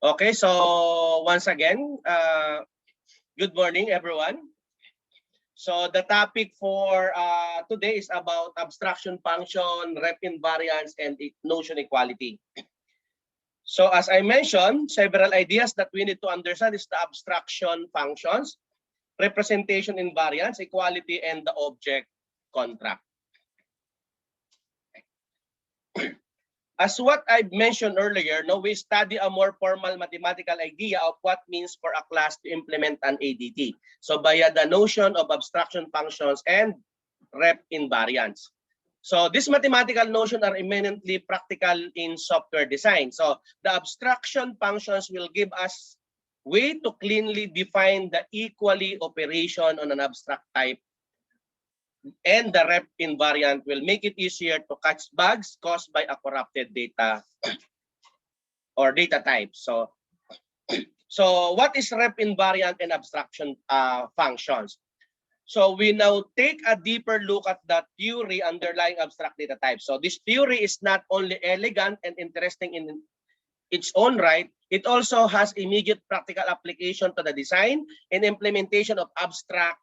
Okay, so once again, good morning, everyone. So the topic for today is about abstraction function, rep invariance, and notion equality. So as I mentioned, several ideas that we need to understand is the abstraction functions, representation invariance, equality, and the object contract. As what I mentioned earlier, we study a more formal mathematical idea of what means for a class to implement an ADT. So via the notion of abstraction functions and rep invariance. So these mathematical notions are eminently practical in software design. So the abstraction functions will give us way to cleanly define the equally operation on an abstract type, and the rep invariant will make it easier to catch bugs caused by a corrupted data or data type. So what is rep invariant and abstraction functions? So we now take a deeper look at the theory underlying abstract data types. So this theory is not only elegant and interesting in its own right, it also has immediate practical application to the design and implementation of abstract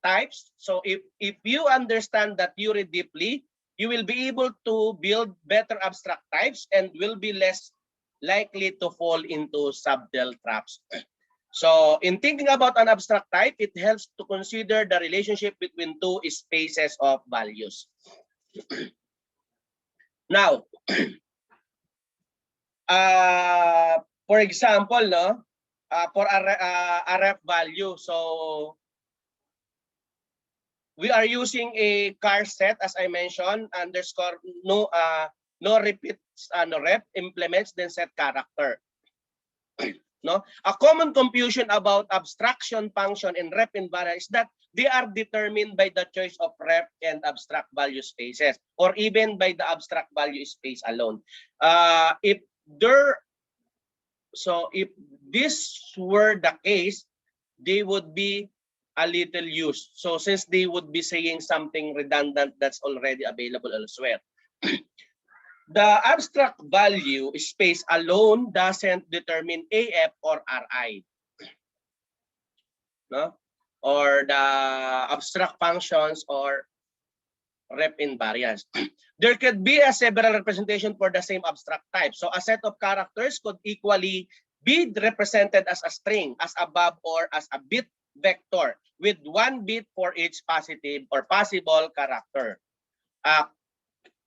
types. So if you understand the theory deeply, you will be able to build better abstract types and will be less likely to fall into subtle traps. So in thinking about an abstract type, it helps to consider the relationship between two spaces of values. Now, for example, for a ref value, so we are using a car set, as I mentioned, underscore no repeats, no rep implements then set character. No, a common confusion about abstraction function and rep invariant is that they are determined by the choice of rep and abstract value spaces, or even by the abstract value space alone. If this were the case, they would be a little used. So since they would be saying something redundant that's already available elsewhere. The abstract value space alone doesn't determine AF or RI, no? Or the abstract functions or rep invariance. There could be a several representation for the same abstract type. So a set of characters could equally be represented as a string, as above, or as a bit vector with one bit for each positive or possible character.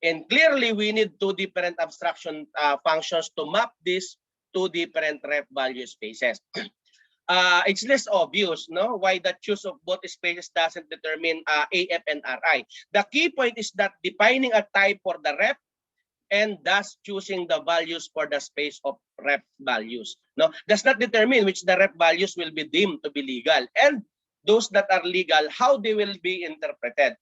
And clearly, we need two different abstraction functions to map these two different rep value spaces. It's less obvious, no, why the choose of both spaces doesn't determine AF and RI. The key point is that defining a type for the rep and thus choosing the values for the space of rep values, no, does not determine which the rep values will be deemed to be legal, and those that are legal, how they will be interpreted,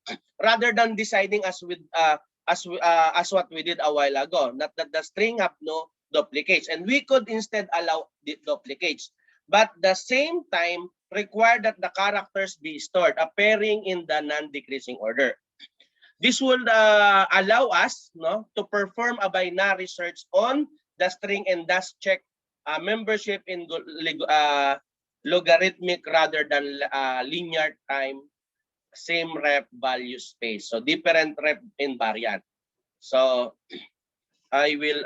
rather than deciding as what we did a while ago, not that the string have no duplicates, and we could instead allow the duplicates, but the same time require that the characters be stored appearing in the non-decreasing order. This will allow us, no, to perform a binary search on the string and thus check membership in logarithmic rather than linear time, same rep value space. So different rep invariant. So I will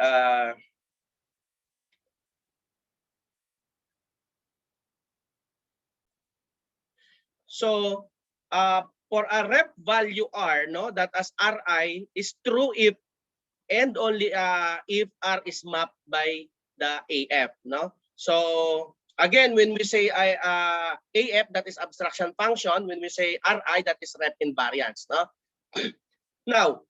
for a rep value R, no, that as Ri is true if and only if R is mapped by the AF, no. So again, when we say AF, that is abstraction function. When we say Ri, that is rep invariance, no. Now,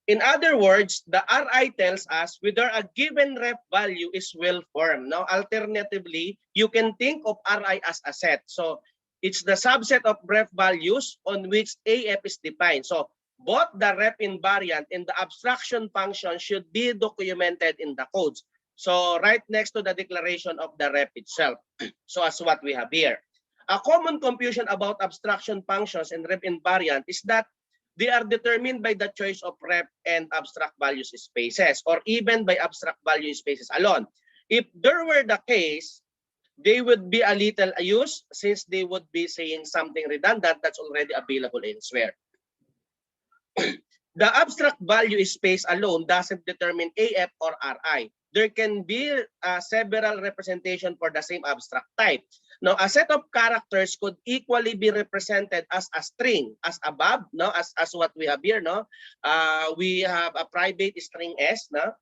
in other words, the Ri tells us whether a given rep value is well formed. Now, alternatively, you can think of Ri as a set. So it's the subset of rep values on which AF is defined. So both the rep invariant and the abstraction function should be documented in the codes. So right next to the declaration of the rep itself. So as what we have here. A common confusion about abstraction functions and rep invariant is that they are determined by the choice of rep and abstract values spaces, or even by abstract value spaces alone. If there were the case, they would be a little used, since they would be saying something redundant that's already available elsewhere. The abstract value space alone doesn't determine AF or RI. There can be several representation for the same abstract type. Now, a set of characters could equally be represented as a string, as above, no, as what we have here, no. We have a private string S, no.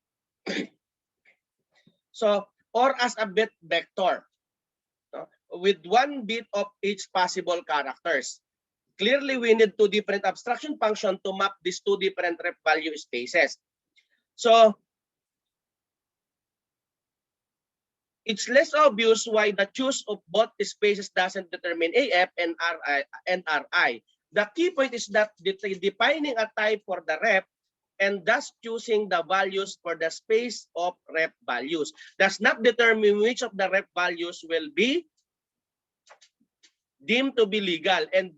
So, or as a bit vector, no, with one bit of each possible characters. Clearly, we need two different abstraction functions to map these two different rep value spaces. So, it's less obvious why the choice of both spaces doesn't determine AF and RI. The key point is that defining a type for the rep and thus choosing the values for the space of rep values does not determine which of the rep values will be deemed to be legal, and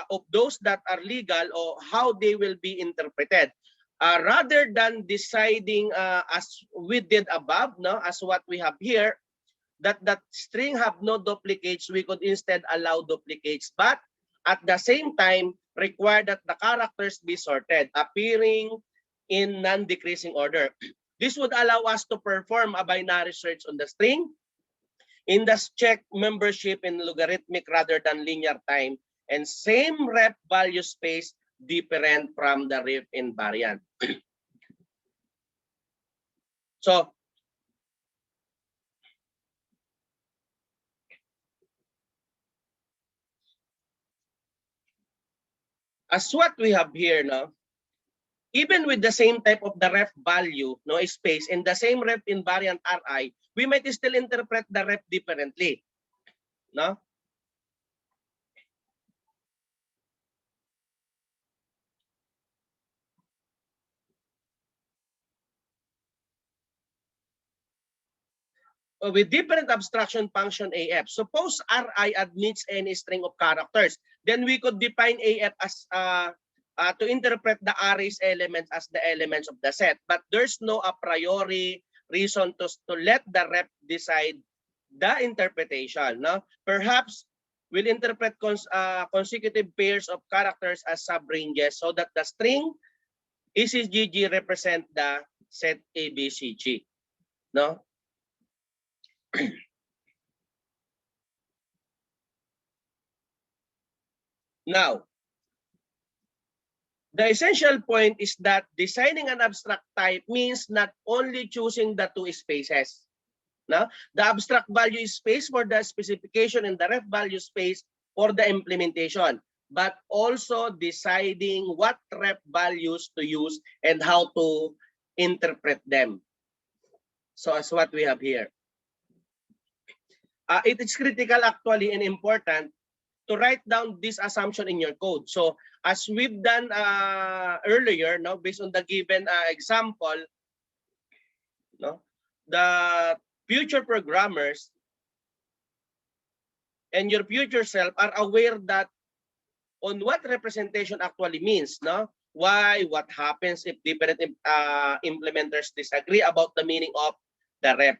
of those that are legal, or how they will be interpreted. Rather than deciding as we did above, no, as what we have here, that string have no duplicates, we could instead allow duplicates, but at the same time require that the characters be sorted, appearing in non-decreasing order. This would allow us to perform a binary search on the string, index check membership in logarithmic rather than linear time, and same rep value space different from the rep invariant. So, as what we have here, no, even with the same type of the rep value, no, space, and the same rep invariant Ri, we might still interpret the rep differently, no? With different abstraction function AF. Suppose Ri admits any string of characters, then we could define AF as to interpret the array's elements as the elements of the set. But there's no a priori reason to let the rep decide the interpretation. No? Perhaps we'll interpret consecutive pairs of characters as subranges so that the string ECGG represent the set ABCG. No? Now, the essential point is that designing an abstract type means not only choosing the two spaces, no? The abstract value space for the specification and the ref value space for the implementation, but also deciding what ref values to use and how to interpret them. So as what we have here. It is critical actually and important to write down this assumption in your code. So as we've done earlier, no, based on the given example, no, the future programmers and your future self are aware that on what representation actually means, no? Why, what happens if different implementers disagree about the meaning of the rep.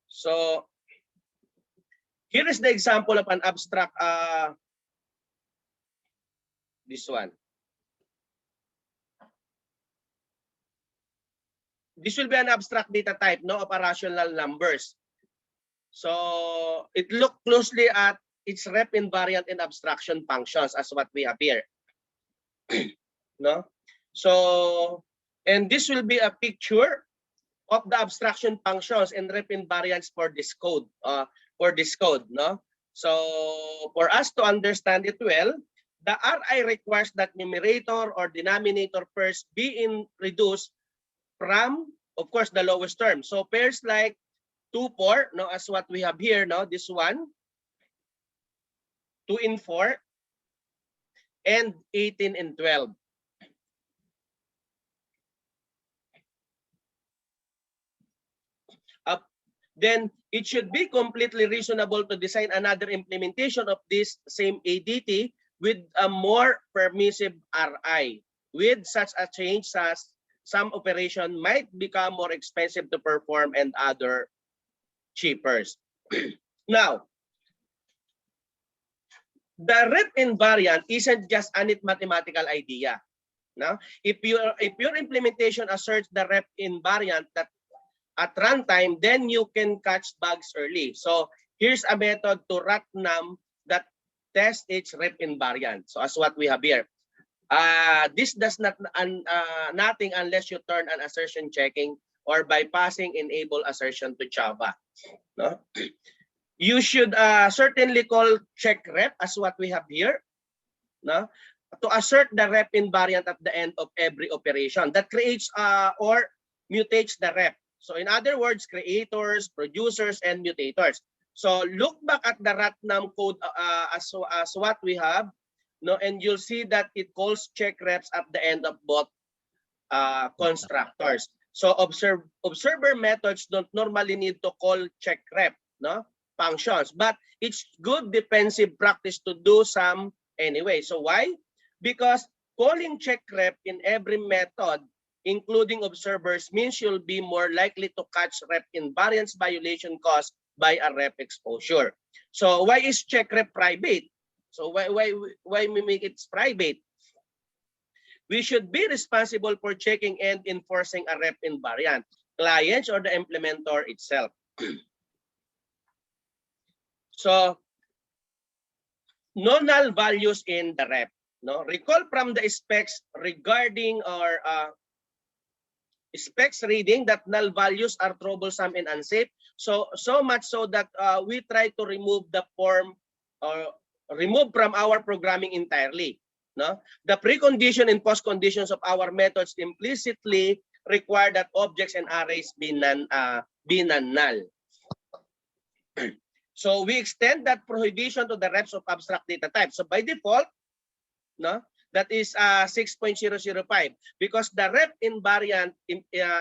So here is the example of an abstract, this one. This will be an abstract data type, no, of rational numbers. So it look closely at its rep invariant and abstraction functions as what we have here. No? So, and this will be a picture of the abstraction functions and rep invariants for this code, no? So for us to understand it well, the Ri requires that numerator or denominator first be reduced from, of course, the lowest term. So pairs like 2, 4, no, as what we have here, no, this one, 2 and 4, and 18 and 12. Then it should be completely reasonable to design another implementation of this same ADT with a more permissive RI. With such a change, as some operation might become more expensive to perform and other cheaper. Now, the rep invariant isn't just a neat mathematical idea. No? If your implementation asserts the rep invariant that at runtime, then you can catch bugs early. So here's a method to ratnum that tests its rep invariant. So as what we have here. This does not nothing unless you turn an assertion checking or bypassing enable assertion to Java. No? You should certainly call check rep as what we have here. No? To assert the rep invariant at the end of every operation that creates or mutates the rep. So in other words, creators, producers, and mutators. So look back at the ratnum code as what we have, no, and you'll see that it calls check reps at the end of both constructors. So observer methods don't normally need to call check rep, no, functions, but it's good defensive practice to do some anyway. So why? Because calling check rep in every method, including observers, means you'll be more likely to catch rep invariance violation caused by a rep exposure. So why is check rep private? So why we make it private? We should be responsible for checking and enforcing a rep invariant, clients or the implementer itself. So no null values in the rep. No, recall from the specs regarding our specs reading that null values are troublesome and unsafe. So much so that we try to remove the form or remove from our programming entirely. No, the precondition and post conditions of our methods implicitly require that objects and arrays be non-null. So we extend that prohibition to the reps of abstract data type. So by default, no, that is 6.005 because the rep invariant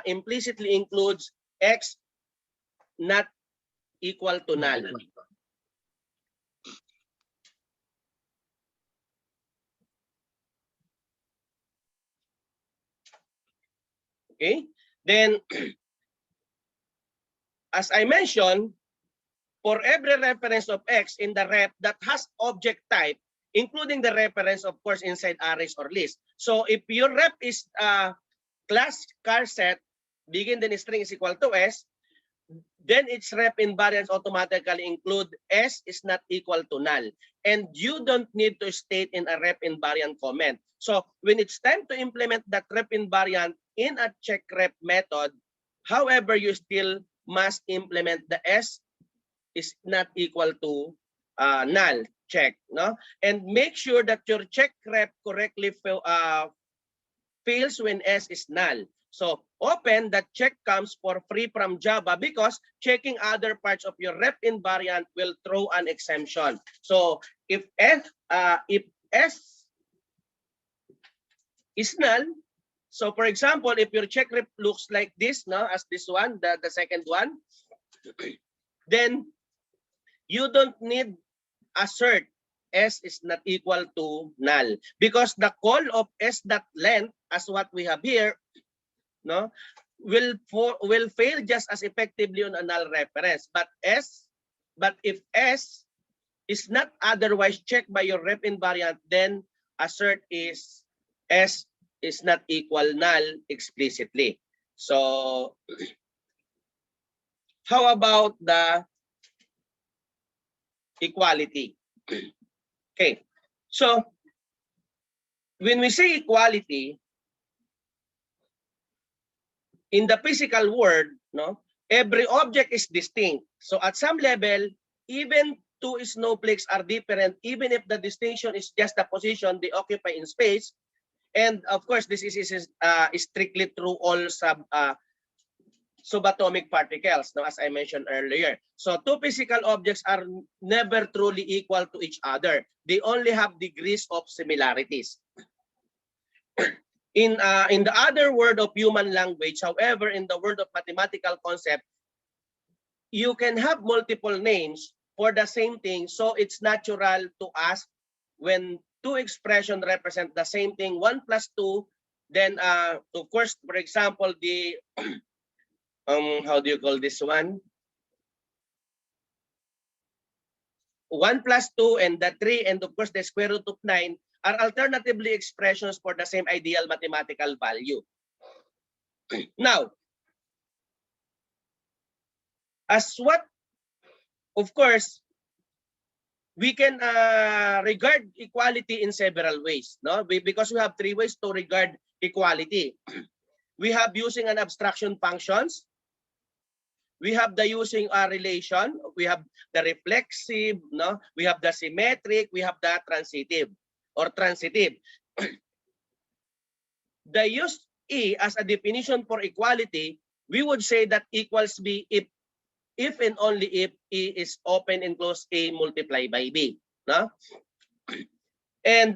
implicitly includes X not equal to null. Okay, then as I mentioned, for every reference of X in the rep that has object type, including the reference, of course, inside arrays or list. So if your rep is class car set, begin then string is equal to S, then its rep invariance automatically include S is not equal to null. And you don't need to state in a rep invariant comment. So when it's time to implement that rep invariant in a check rep method, however, you still must implement the S is not equal to null check, no, and make sure that your check rep correctly fails when S is null. So open that check comes for free from Java because checking other parts of your rep invariant will throw an exemption. So if S is null, so for example, if your check rep looks like this, no, as this one, the second one, then you don't need assert S is not equal to null because the call of S dot length as what we have here, no, will fail just as effectively on a null reference. But if S is not otherwise checked by your rep invariant, then assert is S is not equal null explicitly. So how about the equality? Okay, so when we say equality in the physical world, no, every object is distinct. So at some level, even two snowflakes are different, even if the distinction is just the position they occupy in space. And of course, this is strictly true all subatomic particles, no, as I mentioned earlier. So two physical objects are never truly equal to each other. They only have degrees of similarities. In the other word of human language, however, in the world of mathematical concept, you can have multiple names for the same thing. So it's natural to ask when two expressions represent the same thing, 1 plus 2, then of course, for example, the how do you call this one? 1 plus 2 and the 3 and of course the square root of 9 are alternatively expressions for the same ideal mathematical value. Now, as what, of course, we can regard equality in several ways, no? Because we have three ways to regard equality. We have using an abstraction functions. We have the using a relation. We have the reflexive, no? We have the symmetric. We have the transitive or transitive. The use E as a definition for equality, we would say that equals B if and only if E is open and close A multiplied by B. No? And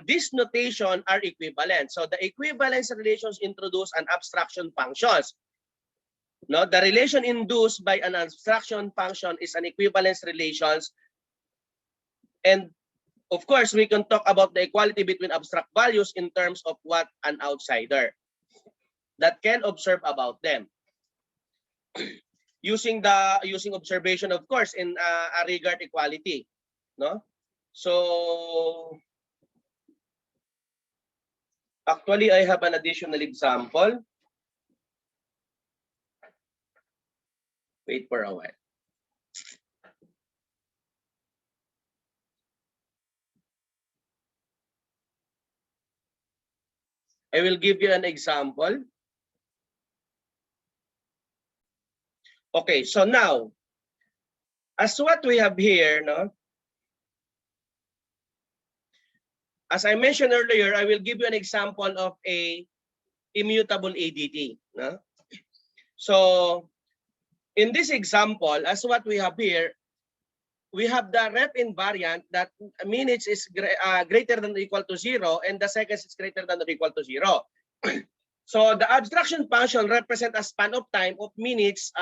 this notation are equivalent. So the equivalence relations introduce an abstraction functions. No, the relation induced by an abstraction function is an equivalence relations. And of course, we can talk about the equality between abstract values in terms of what an outsider that can observe about them. Using observation, of course, in a regard equality, no? So actually, I have an additional example. Wait for a while. I will give you an example. Okay, so now, as what we have here, no? As I mentioned earlier, I will give you an example of a immutable ADT. No? So, in this example, as what we have here, we have the rep invariant that minutes is greater than or equal to 0 and the seconds is greater than or equal to 0. So the abstraction function represents a span of time of minutes,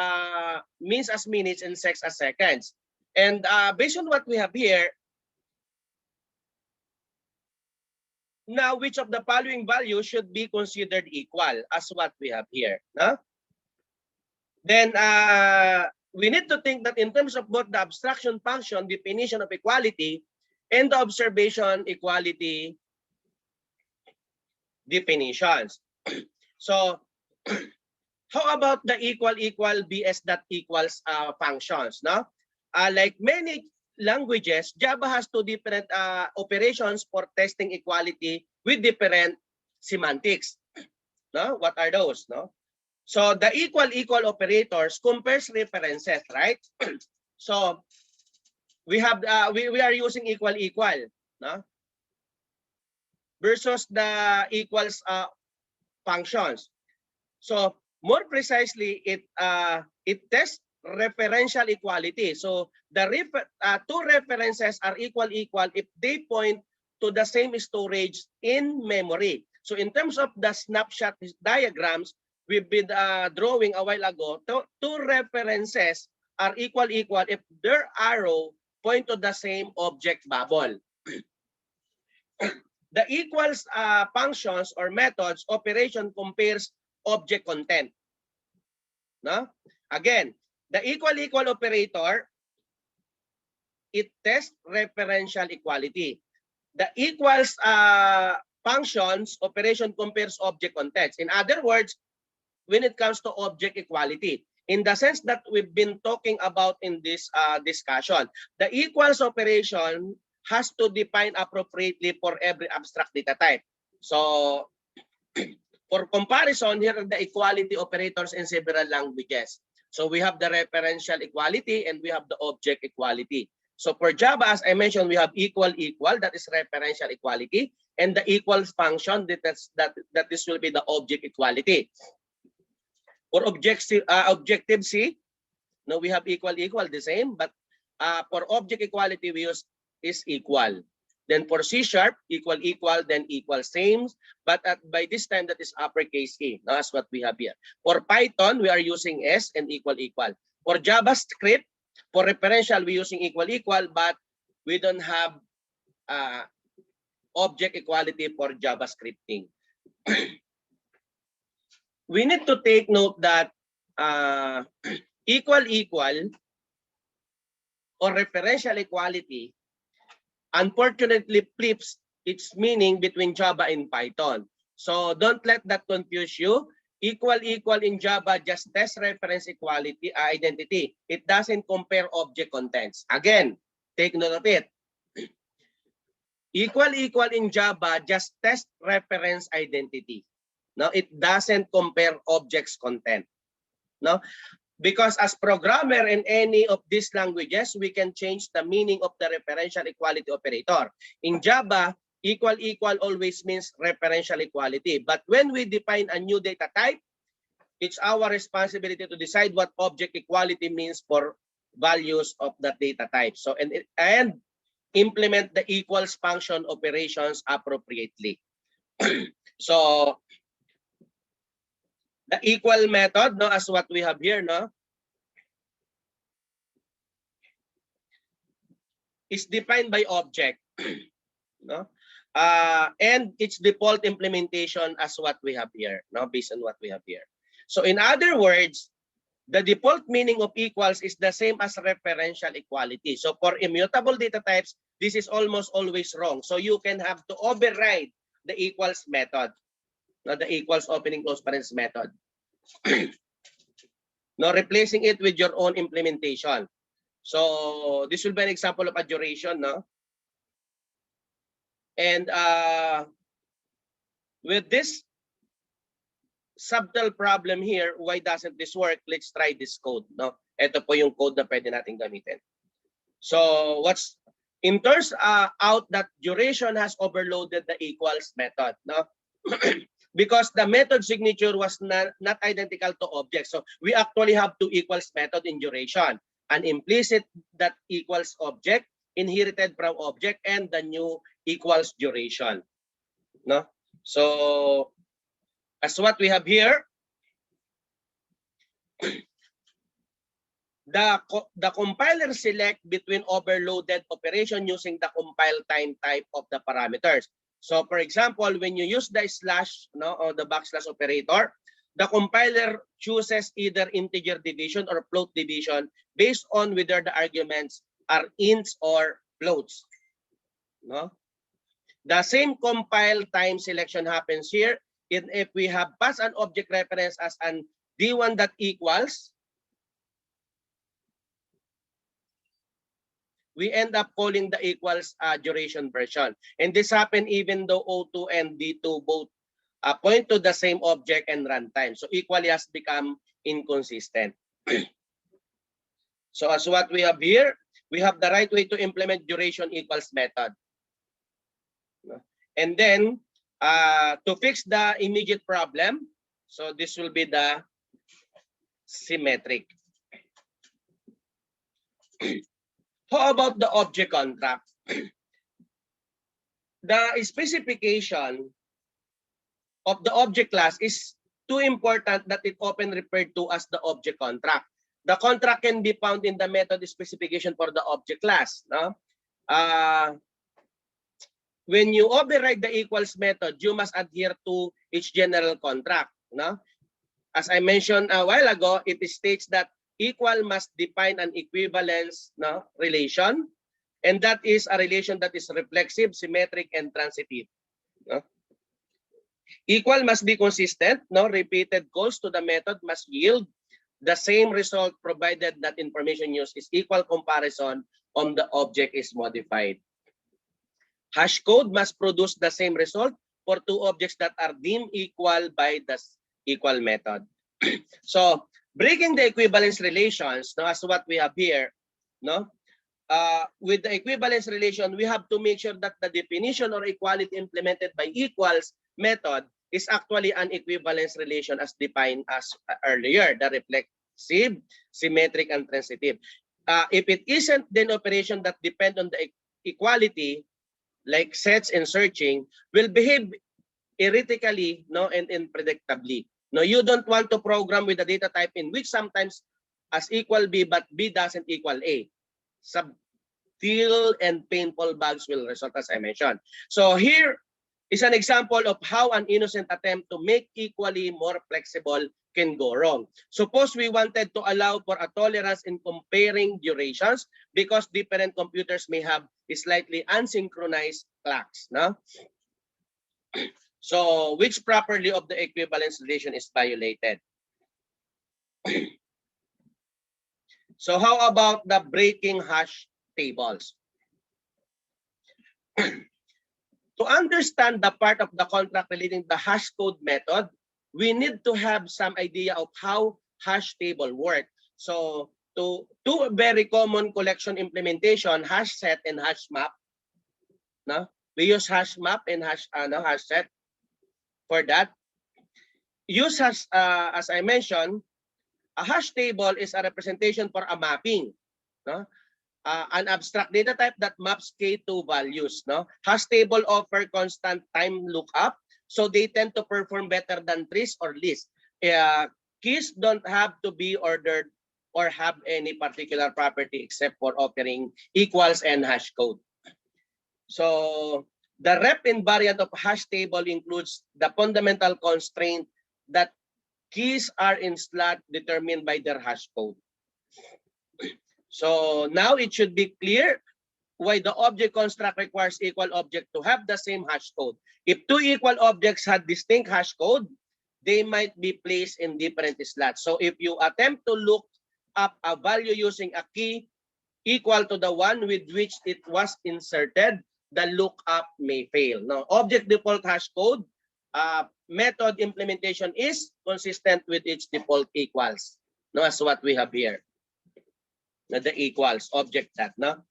means as minutes and seconds as seconds. And based on what we have here, now which of the following values should be considered equal as what we have here? No? Then we need to think that in terms of both the abstraction function definition of equality and the observation equality definitions. So how about the equal BS that equals functions? No? Like many languages, Java has two different operations for testing equality with different semantics. No? What are those? No? So the equal operators compares references, right? So we have we are using equal, no? Versus the equals functions. So more precisely, it tests referential equality. So the two references are equal if they point to the same storage in memory. So in terms of the snapshot diagrams we've been drawing a while ago, two references are equal if their arrow point to the same object bubble. The equals functions or methods operation compares object content. No? Again, the equal operator, it tests referential equality. The equals functions operation compares object contents. In other words, when it comes to object equality, in the sense that we've been talking about in this discussion, the equals operation has to define appropriately for every abstract data type. So for comparison, here are the equality operators in several languages. So we have the referential equality and we have the object equality. So for Java, as I mentioned, we have equal, that is referential equality, and the equals function, that this will be the object equality. For objective C, no, we have equal, the same, but for object equality, we use is equal. Then for C#, equal, then equal, same, but by this time that is uppercase E. No, that's what we have here. For Python, we are using S and equal. For JavaScript, for referential, we're using equal, but we don't have object equality for Java scripting. We need to take note that equal or referential equality unfortunately flips its meaning between Java and Python. So don't let that confuse you. Equal in Java just tests reference equality identity. It doesn't compare object contents. Again, take note of it. Equal in Java just tests reference identity. No, it doesn't compare objects content. No, because as programmer in any of these languages, we can change the meaning of the referential equality operator. In Java, equal always means referential equality. But when we define a new data type, it's our responsibility to decide what object equality means for values of that data type. So and implement the equals function operations appropriately. So the equal method, no, as what we have here, no, is defined by object, no, and its default implementation as what we have here, no, based on what we have here. So in other words, the default meaning of equals is the same as referential equality. So for immutable data types, this is almost always wrong. So you can have to override the equals method, no, the equals opening close parens method. No, replacing it with your own implementation. So this will be an example of a duration, no? And with this subtle problem here, why doesn't this work? Let's try this code, no? Ito po yung code na pwede natin gamitin. So what's in turns out that duration has overloaded the equals method, no? Because the method signature was not identical to object. So we actually have two equals method in duration. An implicit that equals object, inherited from object, and the new equals duration. No? So as what we have here, the compiler select between overloaded operation using the compile time type of the parameters. So for example, when you use the slash, no, or the backslash operator, the compiler chooses either integer division or float division based on whether the arguments are ints or floats. No? The same compile time selection happens here. If we have passed an object reference as an D1 that equals, we end up calling the equals duration version. And this happened even though O2 and D2 both point to the same object and runtime. So equally has become inconsistent. So as what we have here, we have the right way to implement duration equals method. And then to fix the immediate problem, so this will be the symmetric. How about the object contract? The specification of the object class is too important that it often referred to as the object contract. The contract can be found in the method specification for the object class. No? When you override the equals method, you must adhere to its general contract. No? As I mentioned a while ago, it states that equal must define an equivalence, no, relation, and that is a relation that is reflexive, symmetric, and transitive. No? Equal must be consistent. No, repeated calls to the method must yield the same result provided that information used is equal comparison on the object is modified. Hash code must produce the same result for two objects that are deemed equal by the equal method. So breaking the equivalence relations, no, as what we have here, no, with the equivalence relation, we have to make sure that the definition or equality implemented by equals method is actually an equivalence relation as defined as earlier, the reflexive, symmetric, and transitive. If it isn't, then operation that depend on the equality, like sets and searching, will behave erratically, no, and unpredictably. No, you don't want to program with a data type in which sometimes as equal B, but B doesn't equal A. steel and painful bugs will result, as I mentioned. So here is an example of how an innocent attempt to make equally more flexible can go wrong. Suppose we wanted to allow for a tolerance in comparing durations because different computers may have slightly unsynchronized clocks. No? So which property of the equivalence relation is violated? So how about the breaking hash tables? To understand the part of the contract relating to the hash code method, we need to have some idea of how hash table work. So two very common collection implementation, hash set and hash map. No? We use hash map and hash set for that. Use as I mentioned, a hash table is a representation for a mapping. No? An abstract data type that maps K2 values. No? Hash table offer constant time lookup, so they tend to perform better than trees or lists. Keys don't have to be ordered or have any particular property except for offering equals and hash code. So the rep invariant of hash table includes the fundamental constraint that keys are in slot determined by their hash code. So now it should be clear why the object construct requires equal object to have the same hash code. If two equal objects had distinct hash code, they might be placed in different slots. So if you attempt to look up a value using a key equal to the one with which it was inserted, the lookup may fail. Now, object default hash code method implementation is consistent with its default equals. No, as what we have here. The equals object that. No?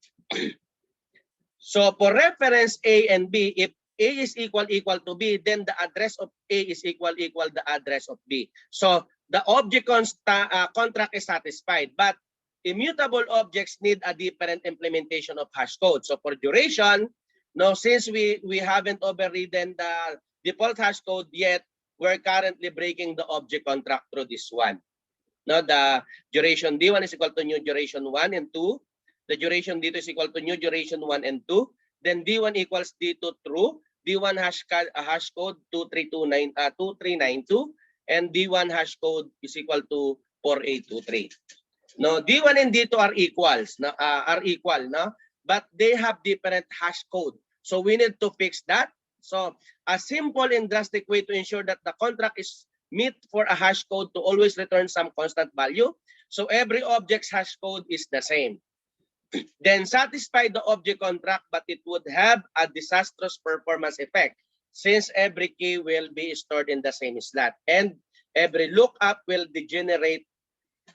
So for reference A and B, if A is equal to B, then the address of A is equal the address of B. So the object contract is satisfied, but immutable objects need a different implementation of hash code. So for duration, no, since we haven't overridden the default hash code yet, we're currently breaking the object contract through this one. No, the duration D1 is equal to new duration 1 and 2. The duration D2 is equal to new duration 1 and 2. Then D1 equals D2 true. D1 hash code 2392 and D1 hash code is equal to 4823. No, D1 and D2 are equals, no? But they have different hash code. So we need to fix that. So a simple and drastic way to ensure that the contract is meet for a hash code to always return some constant value. So every object's hash code is the same. Then satisfy the object contract, but it would have a disastrous performance effect since every key will be stored in the same slot and every lookup will degenerate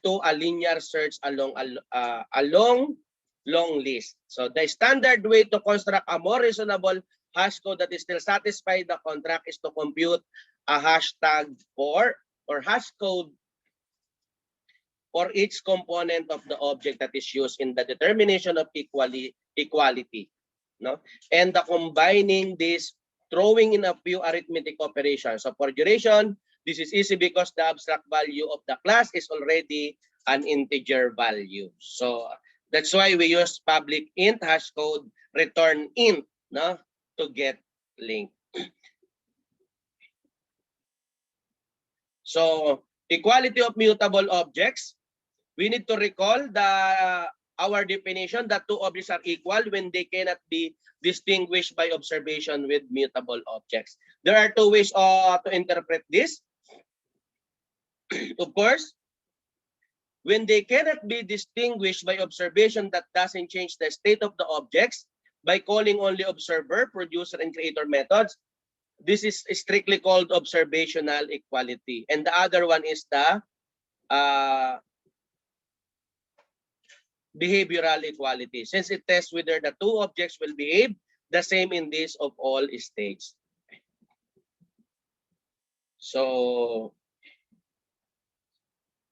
to a linear search along a long list. So the standard way to construct a more reasonable hash code that is still satisfy the contract is to compute a hashtag for or hash code for each component of the object that is used in the determination of equality. No? And the combining this, throwing in a few arithmetic operations. So for duration, this is easy because the abstract value of the class is already an integer value. So that's why we use public int hash code return int, no, to get length. So equality of mutable objects, we need to recall our definition that two objects are equal when they cannot be distinguished by observation with mutable objects. There are two ways to interpret this. Of course, when they cannot be distinguished by observation that doesn't change the state of the objects by calling only observer, producer, and creator methods, this is strictly called observational equality. And the other one is the behavioral equality, since it tests whether the two objects will behave the same in this of all states. So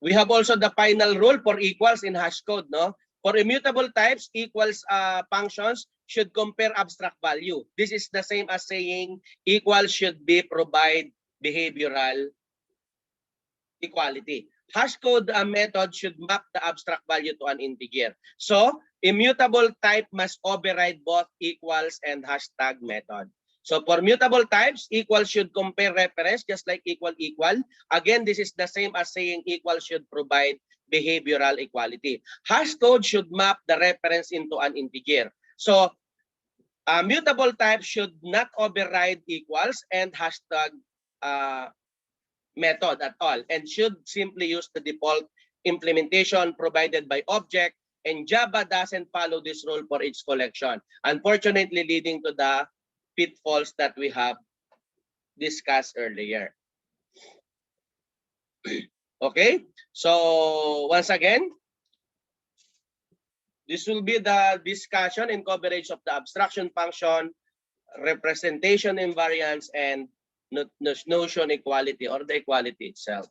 we have also the final rule for equals in hash code. No? For immutable types, equals functions should compare abstract value. This is the same as saying equals should be provide behavioral equality. hash code method should map the abstract value to an integer. So, immutable type must override both equals and hashtag method. So, for mutable types, equal should compare reference just like equal equal. Again, this is the same as saying equal should provide behavioral equality. Hash code should map the reference into an integer. So, mutable type should not override equals and hashtag method at all, and should simply use the default implementation provided by object, and Java doesn't follow this rule for its collection, unfortunately leading to the pitfalls that we have discussed earlier. Okay, so once again, this will be the discussion and coverage of the abstraction function, representation invariance, and notion equality or the equality itself.